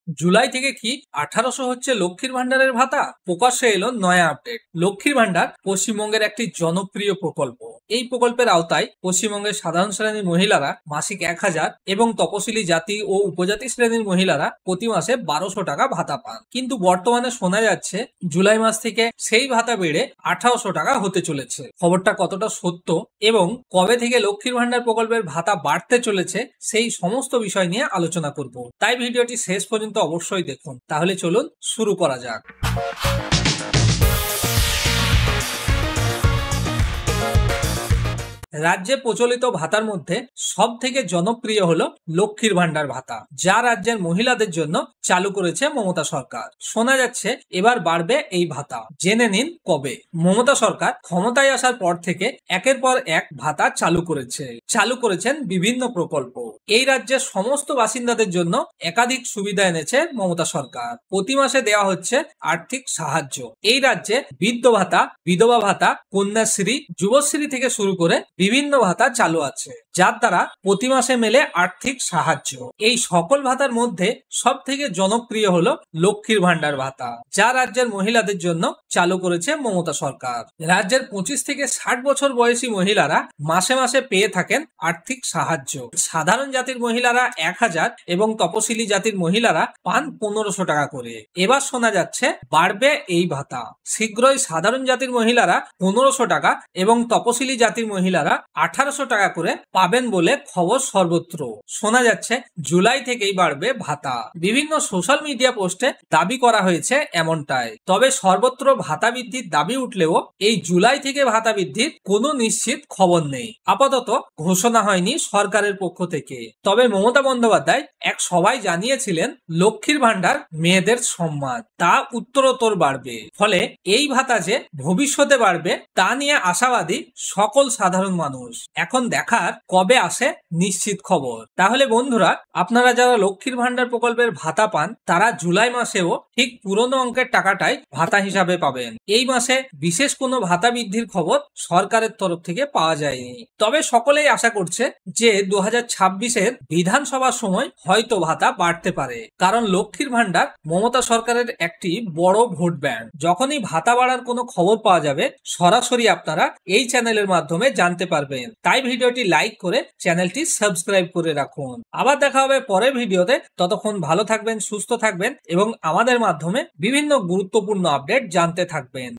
জুলাই থেকে কি 1800 হচ্ছে লক্ষ্মীর ভান্ডারের ভাতা? প্রকাশ্যে এলো নয়া আপডেট। লক্ষ্মীর ভান্ডার পশ্চিমবঙ্গের একটি জনপ্রিয় প্রকল্প। এই প্রকল্পের আওতায় পশ্চিমবঙ্গের সাধারণ শ্রেণীর মহিলারা মাসিক 1000 এবং তপশিলি জাতি ও উপজাতি শ্রেণীর মহিলারা প্রতি মাসে 1200 টাকা ভাতা পান। কিন্তু বর্তমানে শোনা যাচ্ছে জুলাই মাস থেকে সেই ভাতা বেড়ে 1800 টাকা হতে চলেছে। খবরটা কতটা সত্য এবং কবে থেকে লক্ষ্মীর ভান্ডার প্রকল্পের ভাতা বাড়তে চলেছে সেই সমস্ত বিষয় নিয়ে আলোচনা করব। তাই ভিডিওটি শেষ পর্যন্ত অবশ্যই দেখুন। তাহলে চলুন শুরু করা যাক। রাজ্যে প্রচলিত ভাতার মধ্যে সব থেকে জনপ্রিয় হলো লক্ষ্মীর ভান্ডার ভাতা, যা রাজ্যের মহিলাদের জন্য চালু করেছে মমতা সরকার। শোনা যাচ্ছে এবার বাড়বে এই ভাতা। জেনে নিন কবে। মমতা সরকার ক্ষমতায় আসার পর থেকে একের পর এক ভাতা চালু করেছেন বিভিন্ন প্রকল্প। এই রাজ্যের সমস্ত বাসিন্দাদের জন্য একাধিক সুবিধা এনেছে মমতা সরকার। প্রতি মাসে দেওয়া হচ্ছে আর্থিক সাহায্য। এই রাজ্যে বৃদ্ধ ভাতা, বিধবা ভাতা, কন্যাশ্রী, যুবশ্রী থেকে শুরু করে বিভিন্ন ভাতা চালু আছে, যার দ্বারা প্রতি মাসে মেলে আর্থিক সাহায্য। এই সকল ভাতার মধ্যে সব থেকে জনপ্রিয় হলো লক্ষ্মীর ভান্ডার ভাতা, যা রাজ্যের মহিলাদের জন্য চালু করেছে মমতা সরকার। রাজ্যের 25 থেকে 60 বছর বয়সী মহিলারা মাসে মাসে পেয়ে থাকেন আর্থিক সাহায্য। সাধারণ জাতির মহিলারা 1000 এবং তপশিলি জাতির মহিলারা পান 1500 টাকা করে। এবার শোনা যাচ্ছে বাড়বে এই ভাতা। শীঘ্রই সাধারণ জাতির মহিলারা 1500 টাকা এবং তপশিলি জাতির মহিলারা 1800 টাকা করে পাবেন বলে খবর সর্বত্র। শোনা যাচ্ছে জুলাই থেকেই বাড়বে ভাতা। বিভিন্ন সোশ্যাল মিডিয়া পোস্টে দাবি করা হয়েছে এমনটাই। তবে সর্বত্র ভাতা বৃদ্ধির দাবি উঠলেও এই জুলাই থেকে ভাতা বৃদ্ধির কোনো নিশ্চিত খবর নেই। আপাতত ঘোষণা হয়নি সরকারের পক্ষ থেকে। তবে মমতা বন্দ্যোপাধ্যায় এক সভায় জানিয়েছিলেন লক্ষ্মীর ভান্ডার মেয়েদের সম্মান, তা উত্তরোত্তর বাড়বে। ফলে এই ভাতা যে ভবিষ্যতে বাড়বে তা নিয়ে আশাবাদী সকল সাধারণ মানুষ। এখন দেখার কবে আসে নিশ্চিত খবর। তাহলে বন্ধুরা, আপনারা যারা লক্ষ্মীর ভান্ডার প্রকল্পের ভাতা পান তারা জুলাই মাসেও ঠিক পুরনো অঙ্কের টাকাটাই ভাতা হিসাবে পাবেন। এই মাসে বিশেষ কোনো ভাতা বৃদ্ধির খবর সরকারের তরফ থেকে পাওয়া যায়নি। তবে সকলেই আশা করছে যে 2026-এর বিধানসভার সময় হয়তো ভাতা বাড়তে পারে, কারণ লক্ষ্মীর ভান্ডার মমতা সরকারের একটি বড় ভোট ব্যাংক। যখনই ভাতা বাড়ার কোনো খবর পাওয়া যাবে সরাসরি আপনারা এই চ্যানেলের মাধ্যমে জানতে পারবেন। তাই ভিডিওটি লাইক করে চ্যানেলটি সাবস্ক্রাইব করে রাখুন। আবার দেখা হবে পরের ভিডিওতে। ততক্ষণ ভালো থাকবেন, সুস্থ থাকবেন এবং আমাদের মাধ্যমে বিভিন্ন গুরুত্বপূর্ণ আপডেট জানতে থাকবেন।